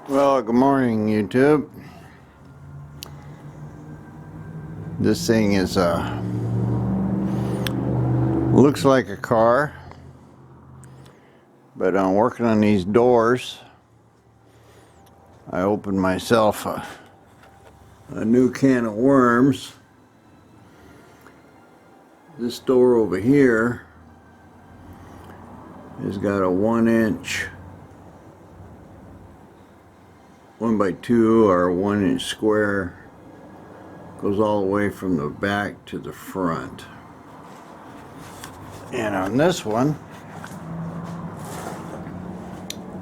Well, good morning, YouTube. This thing is looks like a car, but I'm working on these doors. I opened myself a new can of worms. This door over here has got a 1-inch 1x2 or 1-inch square. Goes all the way from the back to the front. And on this one,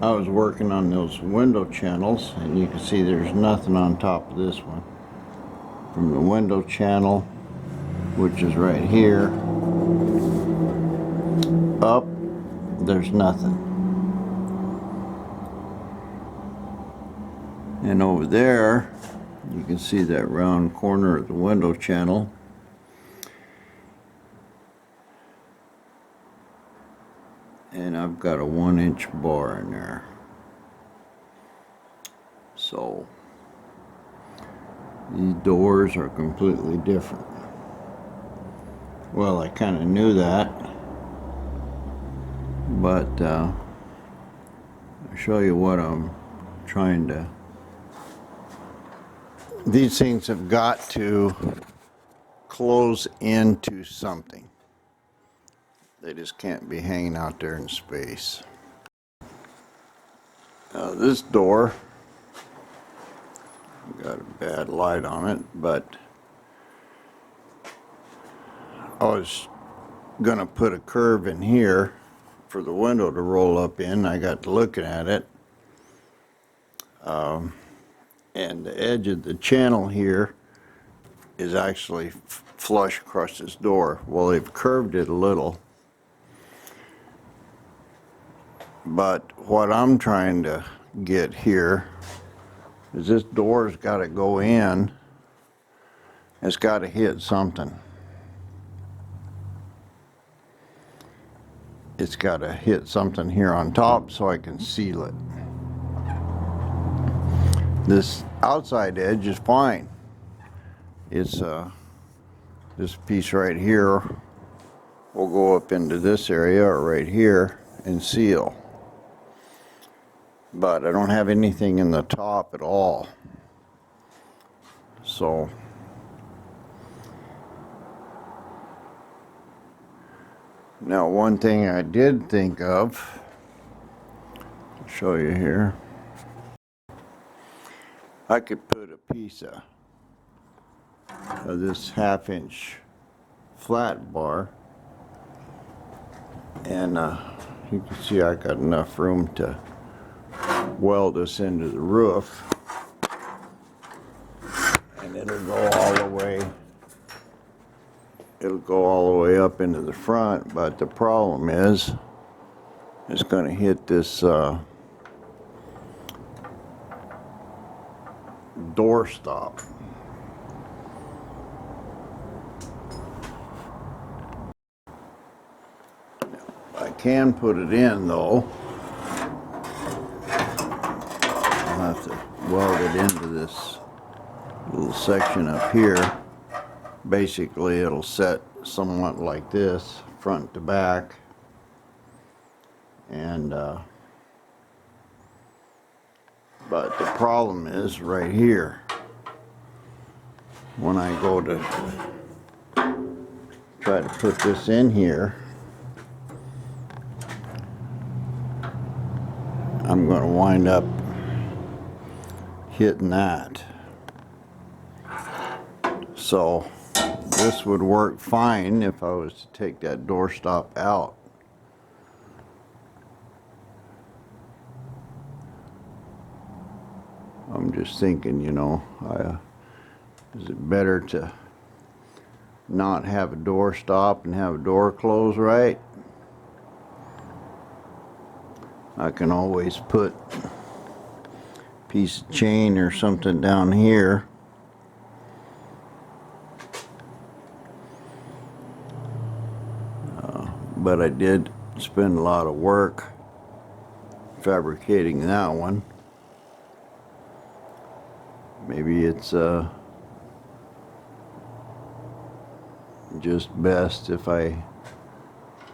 I was working on those window channels, and you can see there's nothing on top of this one. From the window channel, which is right here, up, there's nothing. And over there, you can see that round corner of the window channel. And I've got a 1-inch bar in there. So these doors are completely different. Well, I kind of knew that, but I'll show you what I'm trying to. These things have got to close into something. They just can't be hanging out there in space. Now this door got a bad light on it, but I was gonna put a curve in here for the window to roll up in. I got to looking at it, and the edge of the channel here is actually flush across this door. Well, they've curved it a little, but what I'm trying to get here is this door's got to go in. It's got to hit something. It's got to hit something here on top so I can seal it. This outside edge is fine. It's this piece right here will go up into this area or right here and seal. But I don't have anything in the top at all. So now one thing I did think of, I'll show you here. I could put a piece of this 1/2-inch flat bar, and you can see I got enough room to weld this into the roof, and it'll go all the way up into the front. But the problem is it's going to hit this door stop. I can put it in though. I'll have to weld it into this little section up here. Basically it'll set somewhat like this, front to back, and but the problem is right here. When I go to try to put this in here, I'm going to wind up hitting that. So this would work fine if I was to take that door stop out. I'm just thinking, you know, is it better to not have a door stop and have a door close right? I can always put a piece of chain or something down here. But I did spend a lot of work fabricating that one. maybe it's just best if I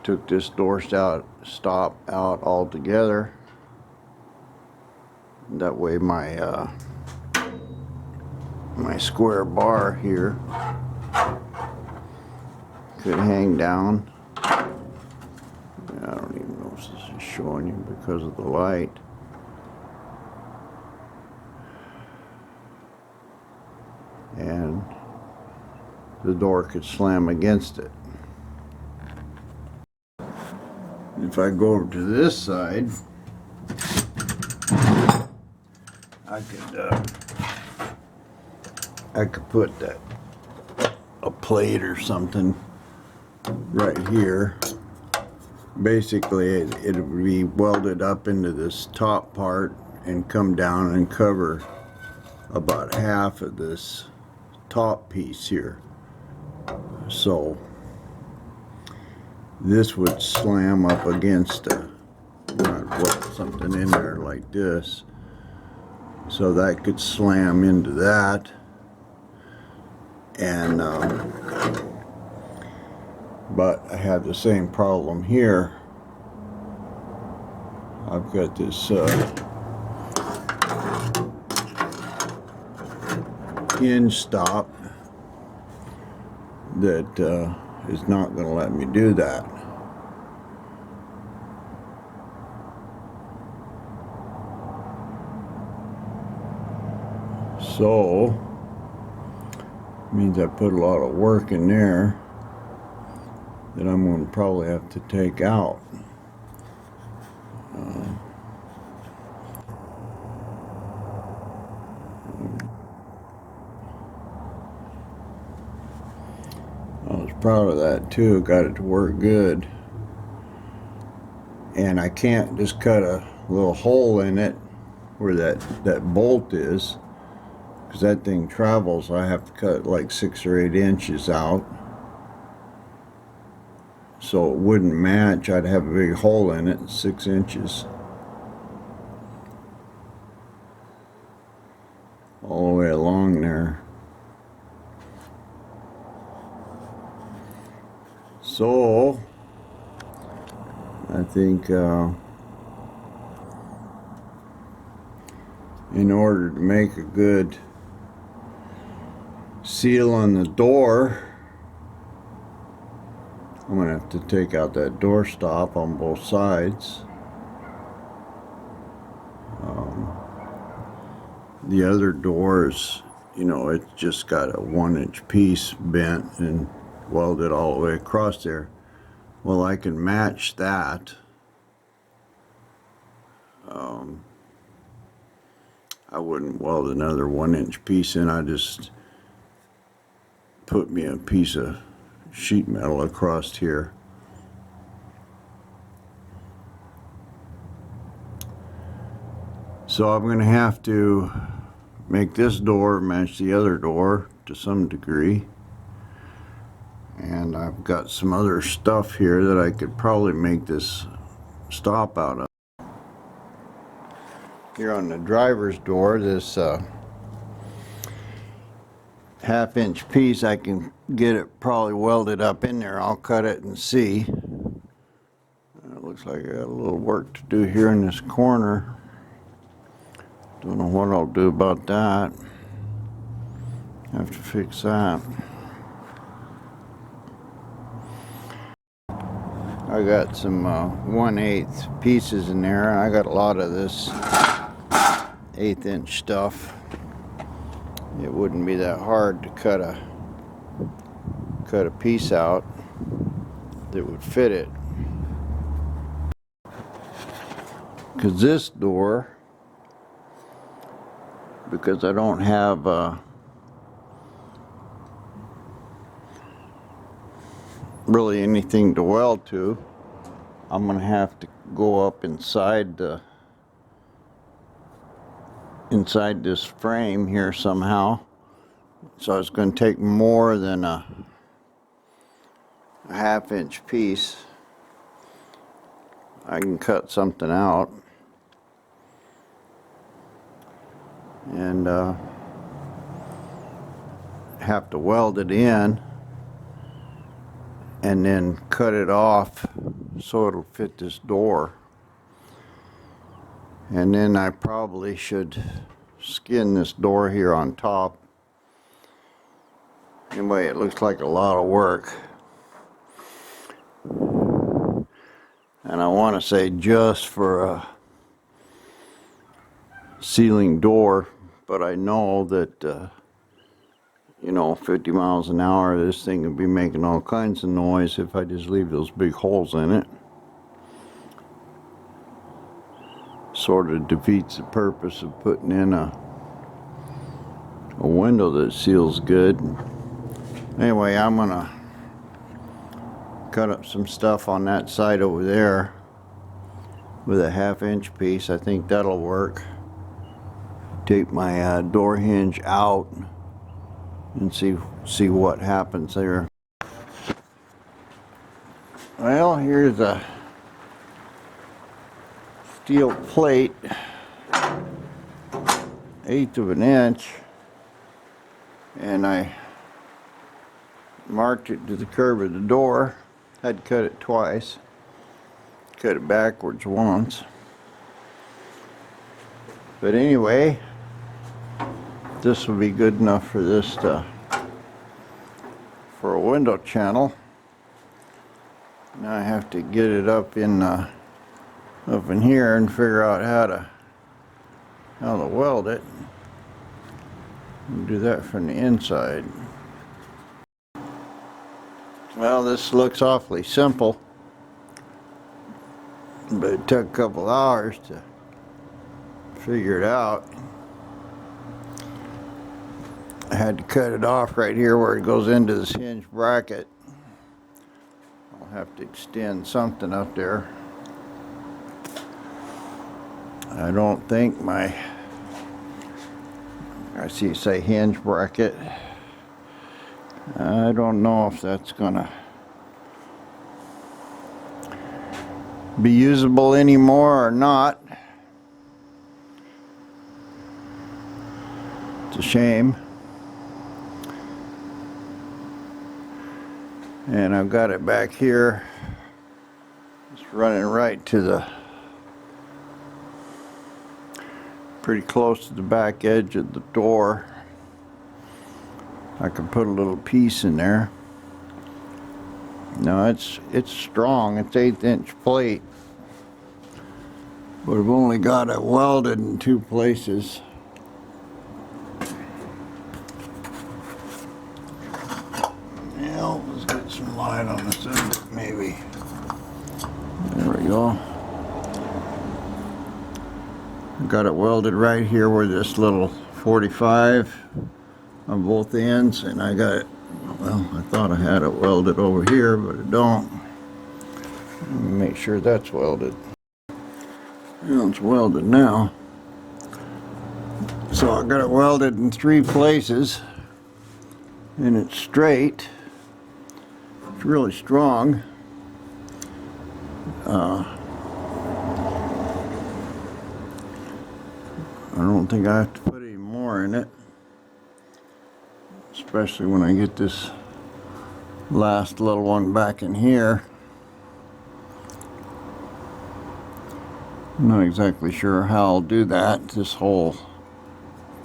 took this door stop out altogether. That way my my square bar here could hang down. I don't even know if this is showing you because of the light. And the door could slam against it. If I go over to this side, I could put a plate or something right here. Basically, it would be welded up into this top part and come down and cover about half of this top piece here. So this would slam up against something in there like this, so that could slam into that. And but I have the same problem here. I've got this hinge stop that is not going to let me do that. So means I put a lot of work in there that I'm going to probably have to take out. I was proud of that too, got it to work good. And I can't just cut a little hole in it where that bolt is, because that thing travels. I have to cut like 6 or 8 inches out, so it wouldn't match. I'd have a big hole in it, 6 inches, all the way along there. So I think in order to make a good seal on the door, I'm going to have to take out that door stop on both sides. The other doors, you know, it's just got a 1-inch piece bent and welded all the way across there. Well, I can match that. I wouldn't weld another 1-inch piece in. I just put me a piece of sheet metal across here. So I'm going to have to make this door match the other door to some degree. And I've got some other stuff here that I could probably make this stop out of. Here on the driver's door, this 1/2-inch piece, I can get it probably welded up in there. I'll cut it and see. It looks like I got a little work to do here in this corner. Don't know what I'll do about that. Have to fix that. I got some 1/8 pieces in there. I got a lot of this 1/8-inch stuff. It wouldn't be that hard to cut a piece out that would fit it. Because this door, because I don't have really anything to weld to, I'm going to have to go up inside this frame here somehow. So it's going to take more than a 1/2-inch piece. I can cut something out and have to weld it in and then cut it off so it'll fit this door. And then I probably should skin this door here on top. Anyway, it looks like a lot of work. And I want to say just for a ceiling door, but I know that you know, 50 miles an hour, this thing would be making all kinds of noise if I just leave those big holes in it. Sort of defeats the purpose of putting in a window that seals good. Anyway, I'm gonna cut up some stuff on that side over there with a 1/2 inch piece. I think that'll work. Take my door hinge out and see what happens there. Well, here's a steel plate, 1/8 of an inch, and I marked it to the curve of the door. Had to cut it twice. Cut it backwards once. But anyway, this will be good enough for this for a window channel. Now I have to get it up in here and figure out how to weld it. And do that from the inside. Well, this looks awfully simple, but it took a couple hours to figure it out. I had to cut it off right here where it goes into this hinge bracket. I'll have to extend something up there. I don't think I see it say hinge bracket. I don't know if that's gonna be usable anymore or not. It's a shame. And I've got it back here. It's running right to the pretty close to the back edge of the door. I can put a little piece in there. No, it's strong. It's 1/8 inch plate, but I've only got it welded in 2 places. Yeah, let's get some light on this end, maybe. There we go. Got it welded right here where this little 45 on both ends, and I got it, well, I thought I had it welded over here, but I don't. Let me make sure that's welded. Well, it's welded now. So I got it welded in 3 places, and it's straight. It's really strong. I don't think I have to put any more in it. Especially when I get this last little one back in here. I'm not exactly sure how I'll do that. This whole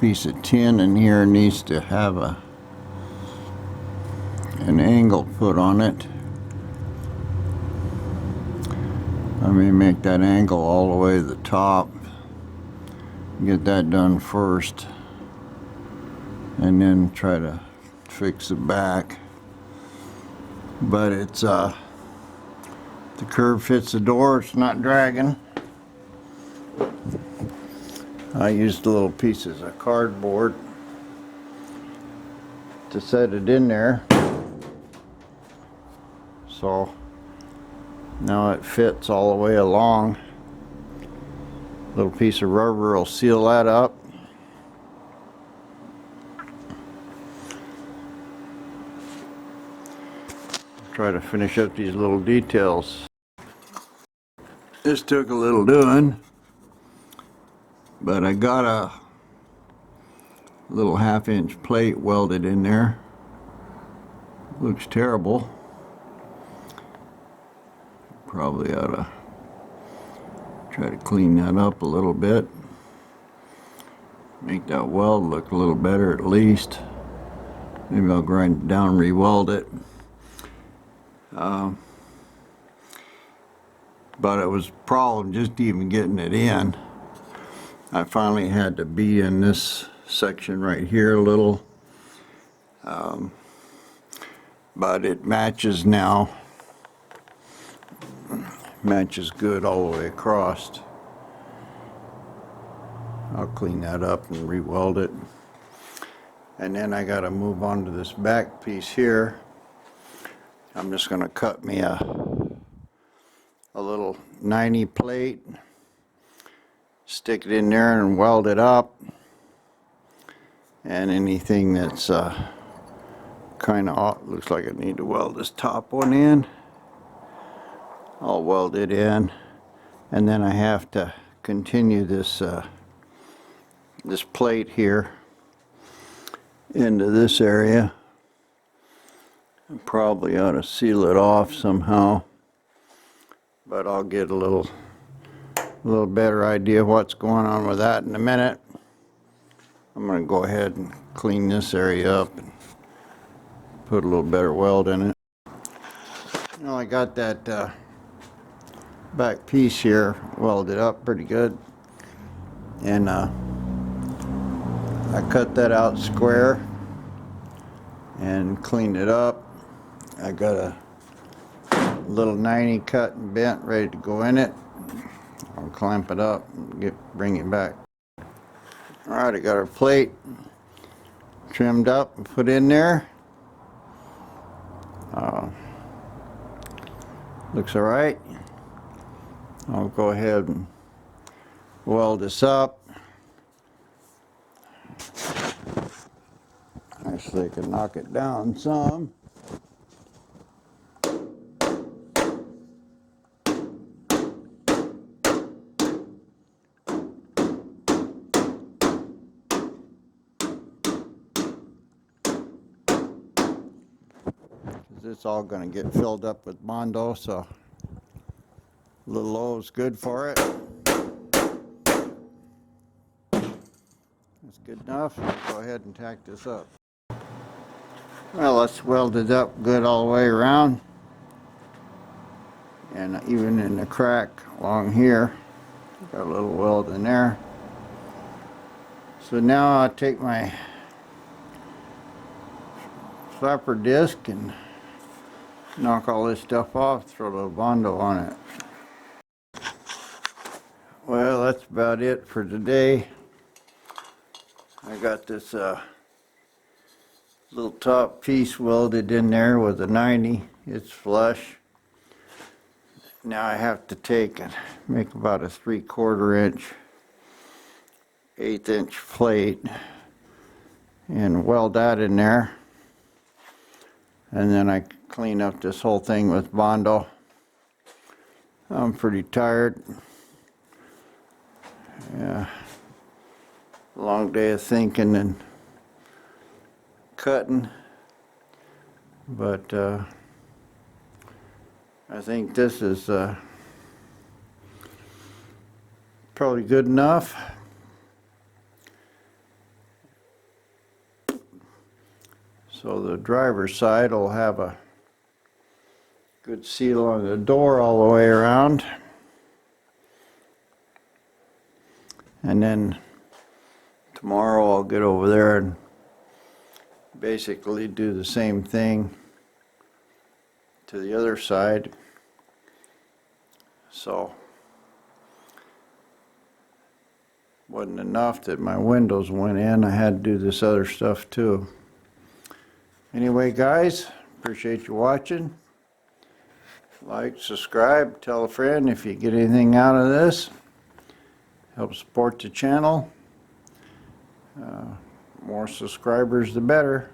piece of tin in here needs to have an angle put on it. I may make that angle all the way to the top. Get that done first, and then try to fix the back. But it's the curve fits the door. It's not dragging. I used little pieces of cardboard to set it in there, so now it fits all the way along. Little piece of rubber will seal that up. Try to finish up these little details. This took a little doing, but I got a little 1/2 inch plate welded in there. Looks terrible. Probably ought to try to clean that up a little bit. Make that weld look a little better at least. Maybe I'll grind it down, re-weld it. But it was a problem just even getting it in. I finally had to be in this section right here a little. But it matches now. Matches good all the way across. I'll clean that up and re-weld it. And then I gotta move on to this back piece here. I'm just gonna cut me a little 90 plate, stick it in there and weld it up. And anything that's kind of looks like I need to weld this top one in, I'll weld it in. And then I have to continue this this plate here into this area. I probably ought to seal it off somehow, but I'll get a little better idea of what's going on with that in a minute. I'm going to go ahead and clean this area up and put a little better weld in it. You know, I got that back piece here welded up pretty good, and I cut that out square and cleaned it up. I got a little 90 cut and bent ready to go in it. I'll clamp it up and bring it back. Alright, I got our plate trimmed up and put in there. Looks alright. I'll go ahead and weld this up. Actually, I can knock it down some. It's all going to get filled up with Bondo, so a little low is good for it. That's good enough. Go ahead and tack this up. Well, let's weld it up good all the way around, and even in the crack along here, got a little weld in there. So now I'll take my flapper disc and knock all this stuff off, throw a little Bondo on it. Well, that's about it for today. I got this little top piece welded in there with a 90. It's flush. Now I have to take and make about a 3/4 inch, 1/8 inch plate and weld that in there. And then I clean up this whole thing with Bondo. I'm pretty tired. Yeah, long day of thinking and cutting, but I think this is probably good enough. So the driver's side will have a good seal on the door all the way around. And then tomorrow I'll get over there and basically do the same thing to the other side. So wasn't enough that my windows went in, I had to do this other stuff too. Anyway, guys, appreciate you watching. Like, subscribe, tell a friend if you get anything out of this. Help support the channel. More subscribers the better.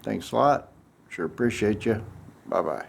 Thanks a lot. Sure appreciate you. Bye-bye.